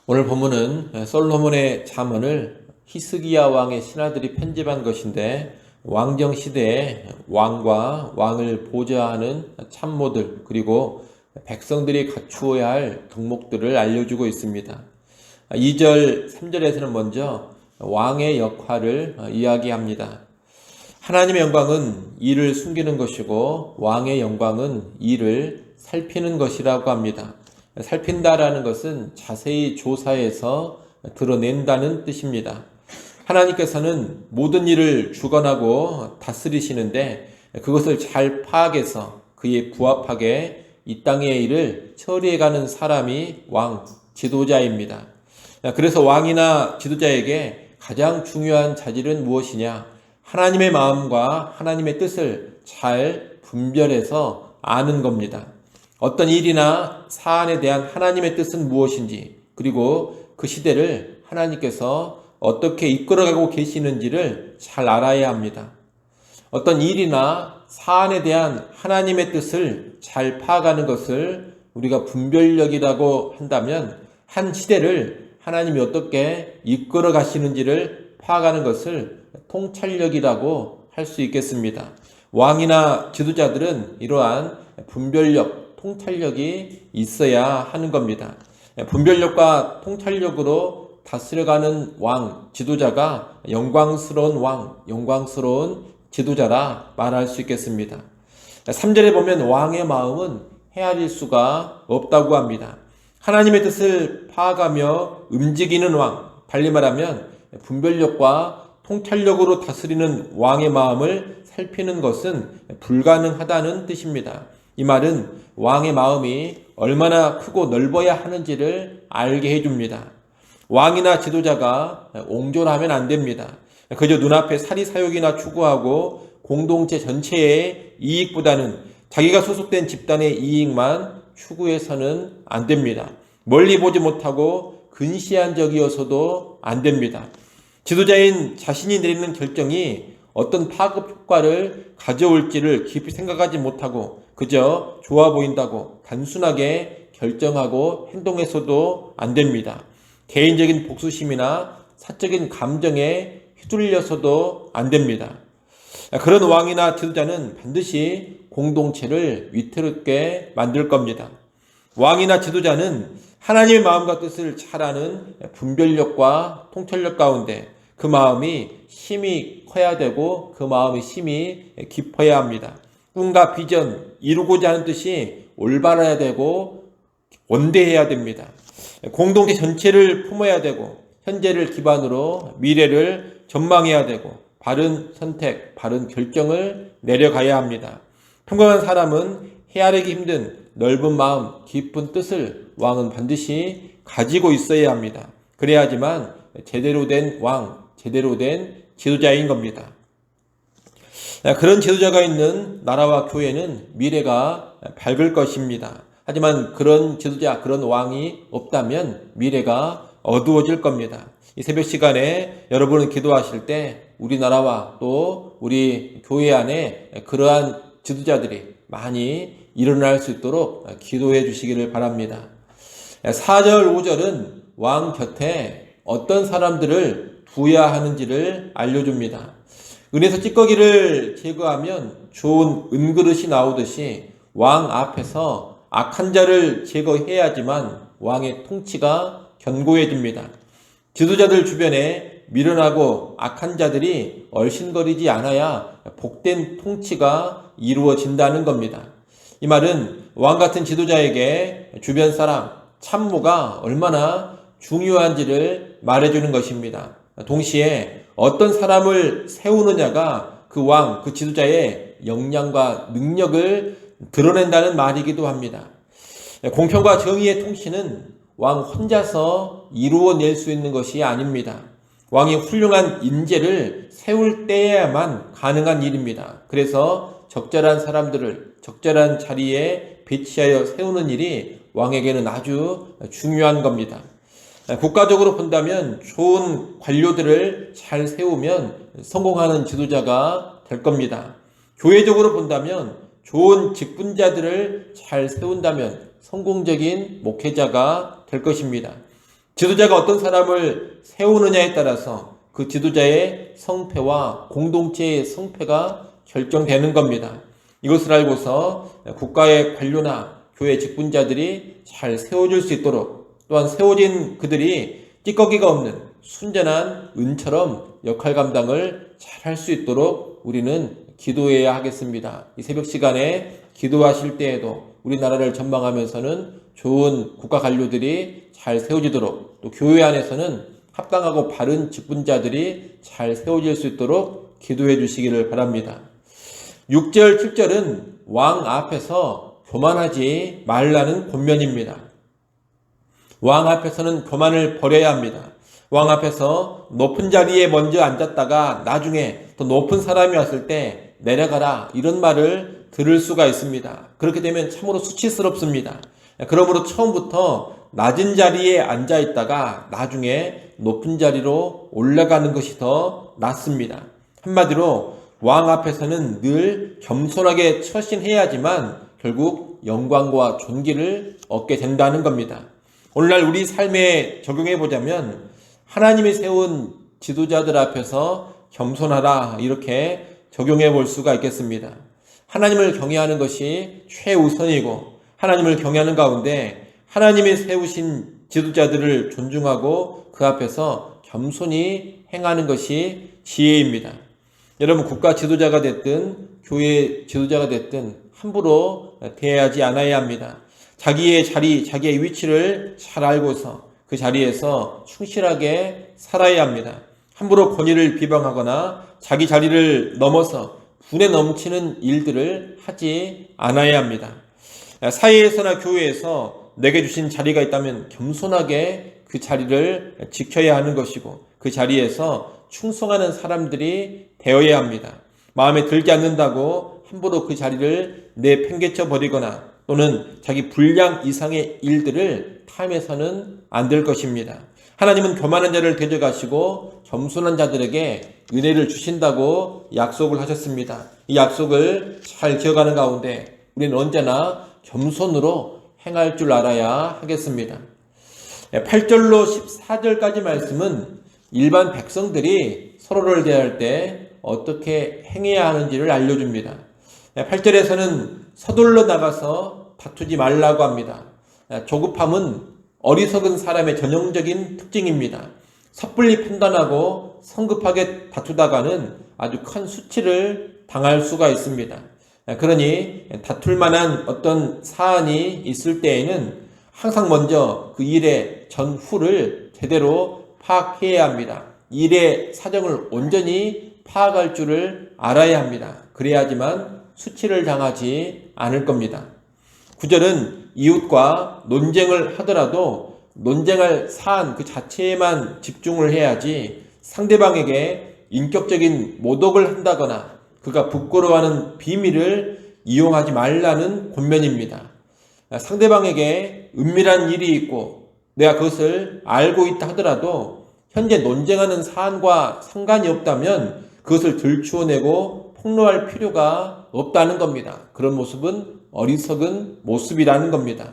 오늘 본문은 솔로몬의 잠언을 히스기야 왕의 신하들이 편집한 것인데, 왕정 시대에 왕과 왕을 보좌하는 참모들 그리고 백성들이 갖추어야 할 덕목들을 알려주고 있습니다. 2절, 3절에서는 먼저 왕의 역할을 이야기합니다. 하나님의 영광은 이를 숨기는 것이고 왕의 영광은 이를 살피는 것이라고 합니다. 살핀다라는 것은 자세히 조사해서 드러낸다는 뜻입니다. 하나님께서는 모든 일을 주관하고 다스리시는데 그것을 잘 파악해서 그에 부합하게 이 땅의 일을 처리해가는 사람이 왕, 지도자입니다. 그래서 왕이나 지도자에게 가장 중요한 자질은 무엇이냐? 하나님의 마음과 하나님의 뜻을 잘 분별해서 아는 겁니다. 어떤 일이나 사안에 대한 하나님의 뜻은 무엇인지, 그리고 그 시대를 하나님께서 어떻게 이끌어가고 계시는지를 잘 알아야 합니다. 어떤 일이나 사안에 대한 하나님의 뜻을 잘 파악하는 것을 우리가 분별력이라고 한다면, 한 시대를 하나님이 어떻게 이끌어 가시는지를 파악하는 것을 통찰력이라고 할 수 있겠습니다. 왕이나 지도자들은 이러한 분별력, 통찰력이 있어야 하는 겁니다. 분별력과 통찰력으로 다스려가는 왕, 지도자가 영광스러운 왕, 영광스러운 지도자라 말할 수 있겠습니다. 3절에 보면 왕의 마음은 헤아릴 수가 없다고 합니다. 하나님의 뜻을 파악하며 움직이는 왕, 달리 말하면 분별력과 통찰력으로 다스리는 왕의 마음을 살피는 것은 불가능하다는 뜻입니다. 이 말은 왕의 마음이 얼마나 크고 넓어야 하는지를 알게 해줍니다. 왕이나 지도자가 옹졸하면 안 됩니다. 그저 눈앞에 사리사욕이나 추구하고 공동체 전체의 이익보다는 자기가 소속된 집단의 이익만 추구해서는 안 됩니다. 멀리 보지 못하고 근시안적이어서도 안 됩니다. 지도자인 자신이 내리는 결정이 어떤 파급 효과를 가져올지를 깊이 생각하지 못하고 그저 좋아 보인다고 단순하게 결정하고 행동해서도 안 됩니다. 개인적인 복수심이나 사적인 감정에 휘둘려서도 안 됩니다. 그런 왕이나 지도자는 반드시 공동체를 위태롭게 만들 겁니다. 왕이나 지도자는 하나님의 마음과 뜻을 잘 아는 분별력과 통찰력 가운데 그 마음이 힘이 커야 되고 그 마음이 힘이 깊어야 합니다. 꿈과 비전, 이루고자 하는 뜻이 올바라야 되고 원대해야 됩니다. 공동체 전체를 품어야 되고 현재를 기반으로 미래를 전망해야 되고 바른 선택, 바른 결정을 내려가야 합니다. 평범한 사람은 헤아리기 힘든 넓은 마음, 깊은 뜻을 왕은 반드시 가지고 있어야 합니다. 그래야지만 제대로 된 왕, 제대로 된 지도자인 겁니다. 그런 지도자가 있는 나라와 교회는 미래가 밝을 것입니다. 하지만 그런 지도자, 그런 왕이 없다면 미래가 어두워질 겁니다. 이 새벽 시간에 여러분은 기도하실 때 우리나라와 또 우리 교회 안에 그러한 지도자들이 많이 일어날 수 있도록 기도해 주시기를 바랍니다. 4절, 5절은 왕 곁에 어떤 사람들을 두어야 하는지를 알려줍니다. 은에서 찌꺼기를 제거하면 좋은 은그릇이 나오듯이 왕 앞에서 악한 자를 제거해야지만 왕의 통치가 견고해집니다. 지도자들 주변에 미련하고 악한 자들이 얼씬거리지 않아야 복된 통치가 이루어진다는 겁니다. 이 말은 왕 같은 지도자에게 주변 사람, 참모가 얼마나 중요한지를 말해주는 것입니다. 동시에 어떤 사람을 세우느냐가 그 왕, 그 지도자의 역량과 능력을 드러낸다는 말이기도 합니다. 공평과 정의의 통치는 왕 혼자서 이루어낼 수 있는 것이 아닙니다. 왕이 훌륭한 인재를 세울 때에만 가능한 일입니다. 그래서 적절한 사람들을 적절한 자리에 배치하여 세우는 일이 왕에게는 아주 중요한 겁니다. 국가적으로 본다면 좋은 관료들을 잘 세우면 성공하는 지도자가 될 겁니다. 교회적으로 본다면 좋은 직분자들을 잘 세운다면 성공적인 목회자가 될 것입니다. 지도자가 어떤 사람을 세우느냐에 따라서 그 지도자의 성패와 공동체의 성패가 결정되는 겁니다. 이것을 알고서 국가의 관료나 교회 직분자들이 잘 세워질 수 있도록, 또한 세워진 그들이 찌꺼기가 없는 순전한 은처럼 역할 감당을 잘 할 수 있도록 우리는 기도해야 하겠습니다. 이 새벽 시간에 기도하실 때에도 우리나라를 전망하면서는 좋은 국가 관료들이 잘 세워지도록, 또 교회 안에서는 합당하고 바른 직분자들이 잘 세워질 수 있도록 기도해 주시기를 바랍니다. 6절, 7절은 왕 앞에서 교만하지 말라는 권면입니다. 왕 앞에서는 교만을 버려야 합니다. 왕 앞에서 높은 자리에 먼저 앉았다가 나중에 더 높은 사람이 왔을 때 내려가라, 이런 말을 들을 수가 있습니다. 그렇게 되면 참으로 수치스럽습니다. 그러므로 처음부터 낮은 자리에 앉아 있다가 나중에 높은 자리로 올라가는 것이 더 낫습니다. 한마디로 왕 앞에서는 늘 겸손하게 처신해야지만 결국 영광과 존귀를 얻게 된다는 겁니다. 오늘날 우리 삶에 적용해 보자면 하나님이 세운 지도자들 앞에서 겸손하라, 이렇게 적용해 볼 수가 있겠습니다. 하나님을 경외하는 것이 최우선이고, 하나님을 경외하는 가운데 하나님이 세우신 지도자들을 존중하고 그 앞에서 겸손히 행하는 것이 지혜입니다. 여러분, 국가 지도자가 됐든 교회 지도자가 됐든 함부로 대하지 않아야 합니다. 자기의 자리, 자기의 위치를 잘 알고서 그 자리에서 충실하게 살아야 합니다. 함부로 권위를 비방하거나 자기 자리를 넘어서 분에 넘치는 일들을 하지 않아야 합니다. 사회에서나 교회에서 내게 주신 자리가 있다면 겸손하게 그 자리를 지켜야 하는 것이고, 그 자리에서 충성하는 사람들이 되어야 합니다. 마음에 들지 않는다고 함부로 그 자리를 내팽개쳐 버리거나 또는 자기 분량 이상의 일들을 탐해서는 안 될 것입니다. 하나님은 교만한 자를 대적하시고 겸손한 자들에게 은혜를 주신다고 약속을 하셨습니다. 이 약속을 잘 기억하는 가운데 우리는 언제나 겸손으로 행할 줄 알아야 하겠습니다. 8절로 14절까지 말씀은 일반 백성들이 서로를 대할 때 어떻게 행해야 하는지를 알려줍니다. 8절에서는 서둘러 나가서 다투지 말라고 합니다. 조급함은 어리석은 사람의 전형적인 특징입니다. 섣불리 판단하고 성급하게 다투다가는 아주 큰 수치를 당할 수가 있습니다. 그러니 다툴 만한 어떤 사안이 있을 때에는 항상 먼저 그 일의 전후를 제대로 파악해야 합니다. 일의 사정을 온전히 파악할 줄을 알아야 합니다. 그래야지만 수치를 당하지 않을 겁니다. 9절은 이웃과 논쟁을 하더라도 논쟁할 사안 그 자체에만 집중을 해야지 상대방에게 인격적인 모독을 한다거나 그가 부끄러워하는 비밀을 이용하지 말라는 권면입니다. 상대방에게 은밀한 일이 있고 내가 그것을 알고 있다 하더라도 현재 논쟁하는 사안과 상관이 없다면 그것을 들추어내고 폭로할 필요가 없다는 겁니다. 그런 모습은 어리석은 모습이라는 겁니다.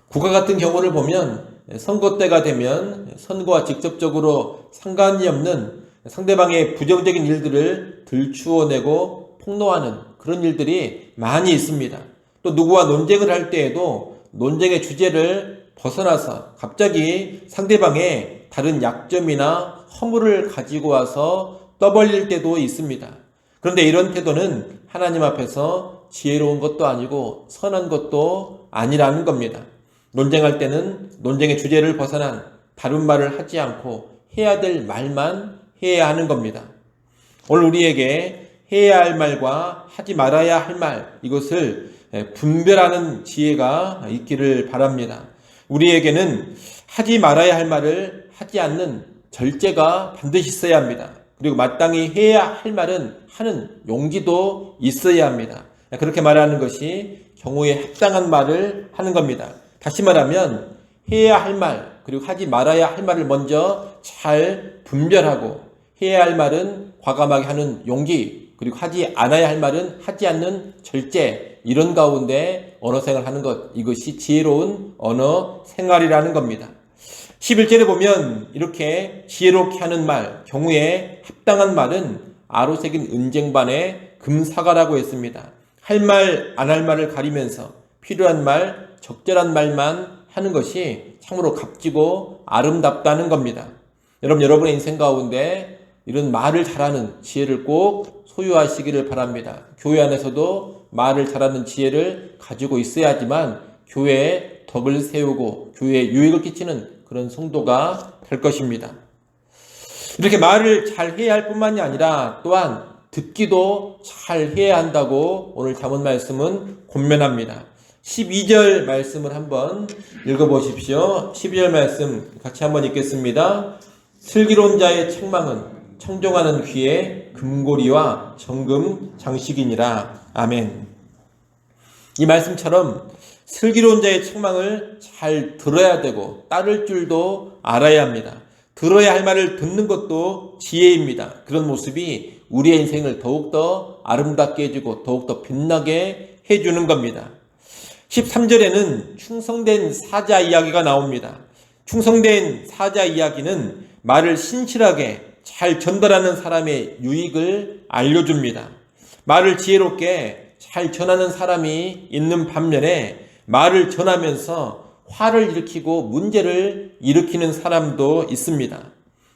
국가 같은 경우를 보면 선거 때가 되면 선거와 직접적으로 상관이 없는 상대방의 부정적인 일들을 들추어내고 폭로하는 그런 일들이 많이 있습니다. 또 누구와 논쟁을 할 때에도 논쟁의 주제를 벗어나서 갑자기 상대방의 다른 약점이나 허물을 가지고 와서 떠벌릴 때도 있습니다. 그런데 이런 태도는 하나님 앞에서 지혜로운 것도 아니고 선한 것도 아니라는 겁니다. 논쟁할 때는 논쟁의 주제를 벗어난 다른 말을 하지 않고 해야 될 말만 해야 하는 겁니다. 오늘 우리에게 해야 할 말과 하지 말아야 할 말, 이것을 분별하는 지혜가 있기를 바랍니다. 우리에게는 하지 말아야 할 말을 하지 않는 절제가 반드시 있어야 합니다. 그리고 마땅히 해야 할 말은 하는 용기도 있어야 합니다. 그렇게 말하는 것이 경우에 합당한 말을 하는 겁니다. 다시 말하면 해야 할 말 그리고 하지 말아야 할 말을 먼저 잘 분별하고 해야 할 말은 과감하게 하는 용기 그리고 하지 않아야 할 말은 하지 않는 절제, 이런 가운데 언어 생활하는 것, 이것이 지혜로운 언어 생활이라는 겁니다. 11절에 보면 이렇게 지혜롭게 하는 말, 경우에 합당한 말은 아로 새긴 은쟁반에 금사과라고 했습니다. 할 말, 안 할 말을 가리면서 필요한 말, 적절한 말만 하는 것이 참으로 값지고 아름답다는 겁니다. 여러분의 인생 가운데 이런 말을 잘하는 지혜를 꼭 소유하시기를 바랍니다. 교회 안에서도 말을 잘하는 지혜를 가지고 있어야지만 교회에 덕을 세우고 교회에 유익을 끼치는 그런 성도가 될 것입니다. 이렇게 말을 잘 해야 할 뿐만이 아니라 또한 듣기도 잘 해야 한다고 오늘 잠언 말씀은 권면합니다. 12절 말씀을 한번 읽어보십시오. 12절 말씀 같이 한번 읽겠습니다. 슬기로운 자의 책망은 청종하는 귀에 금고리와 정금 장식이니라. 아멘. 이 말씀처럼 슬기로운 자의 책망을 잘 들어야 되고 따를 줄도 알아야 합니다. 들어야 할 말을 듣는 것도 지혜입니다. 그런 모습이 우리의 인생을 더욱더 아름답게 해주고 더욱더 빛나게 해주는 겁니다. 13절에는 충성된 사자 이야기가 나옵니다. 충성된 사자 이야기는 말을 신실하게 잘 전달하는 사람의 유익을 알려줍니다. 말을 지혜롭게 잘 전하는 사람이 있는 반면에 말을 전하면서 화를 일으키고 문제를 일으키는 사람도 있습니다.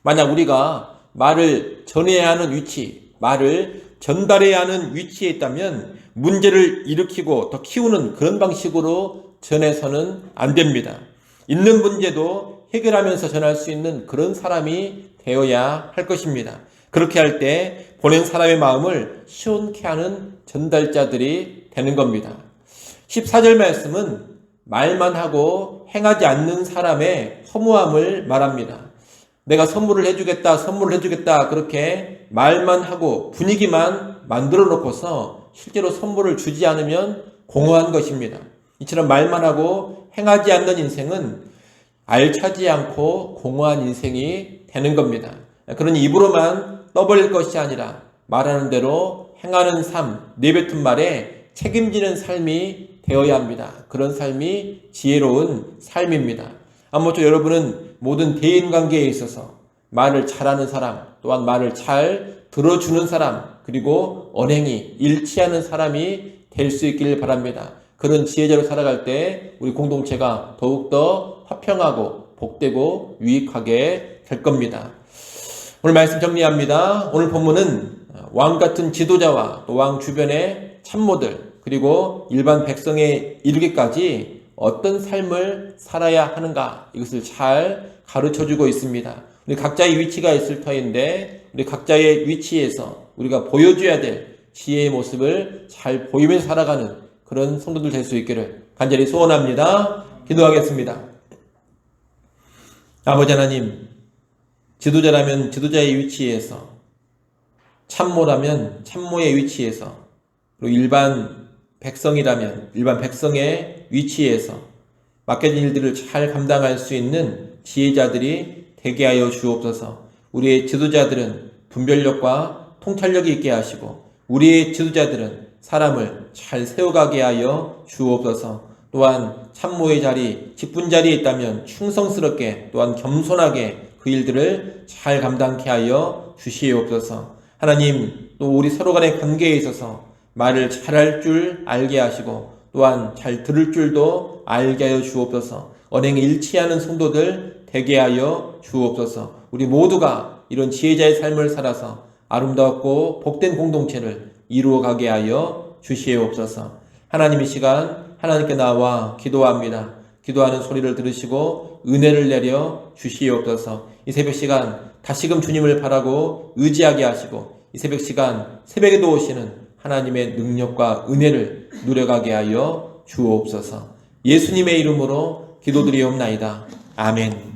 만약 우리가 말을 전해야 하는 위치, 말을 전달해야 하는 위치에 있다면 문제를 일으키고 더 키우는 그런 방식으로 전해서는 안 됩니다. 있는 문제도 해결하면서 전할 수 있는 그런 사람이 되어야 할 것입니다. 그렇게 할 때 보낸 사람의 마음을 시원케 하는 전달자들이 되는 겁니다. 14절 말씀은 말만 하고 행하지 않는 사람의 허무함을 말합니다. 내가 선물을 해주겠다 그렇게 말만 하고 분위기만 만들어 놓고서 실제로 선물을 주지 않으면 공허한 것입니다. 이처럼 말만 하고 행하지 않는 인생은 알차지 않고 공허한 인생이 되는 겁니다. 그러니 입으로만 떠벌릴 것이 아니라 말하는 대로 행하는 삶, 내뱉은 말에 책임지는 삶이 되어야 합니다. 그런 삶이 지혜로운 삶입니다. 아무쪼록 여러분은 모든 대인관계에 있어서 말을 잘하는 사람, 또한 말을 잘 들어주는 사람, 그리고 언행이 일치하는 사람이 될 수 있기를 바랍니다. 그런 지혜자로 살아갈 때 우리 공동체가 더욱더 화평하고 복되고 유익하게 될 겁니다. 오늘 말씀 정리합니다. 오늘 본문은 왕 같은 지도자와 또 왕 주변의 참모들 그리고 일반 백성에 이르기까지 어떤 삶을 살아야 하는가 이것을 잘 가르쳐주고 있습니다. 우리 각자의 위치가 있을 터인데 우리 각자의 위치에서 우리가 보여줘야 될 지혜의 모습을 잘 보이면서 살아가는 그런 성도들 될 수 있기를 간절히 소원합니다. 기도하겠습니다. 아버지 하나님, 지도자라면 지도자의 위치에서, 참모라면 참모의 위치에서, 그리고 일반 백성이라면 일반 백성의 위치에서 맡겨진 일들을 잘 감당할 수 있는 지혜자들이 되게 하여 주옵소서. 우리의 지도자들은 분별력과 통찰력이 있게 하시고 우리의 지도자들은 사람을 잘 세워가게 하여 주옵소서. 또한 참모의 자리, 직분 자리에 있다면 충성스럽게 또한 겸손하게 그 일들을 잘 감당케 하여 주시옵소서. 하나님, 또 우리 서로 간의 관계에 있어서 말을 잘할 줄 알게 하시고 또한 잘 들을 줄도 알게 하여 주옵소서. 언행이 일치하는 성도들 되게 하여 주옵소서. 우리 모두가 이런 지혜자의 삶을 살아서 아름답고 복된 공동체를 이루어가게 하여 주시옵소서. 하나님 이 시간 하나님께 나와 기도합니다. 기도하는 소리를 들으시고 은혜를 내려 주시옵소서. 이 새벽 시간 다시금 주님을 바라고 의지하게 하시고 이 새벽 시간 새벽에도 오시는 하나님의 능력과 은혜를 누려가게 하여 주옵소서. 예수님의 이름으로 기도드리옵나이다. 아멘.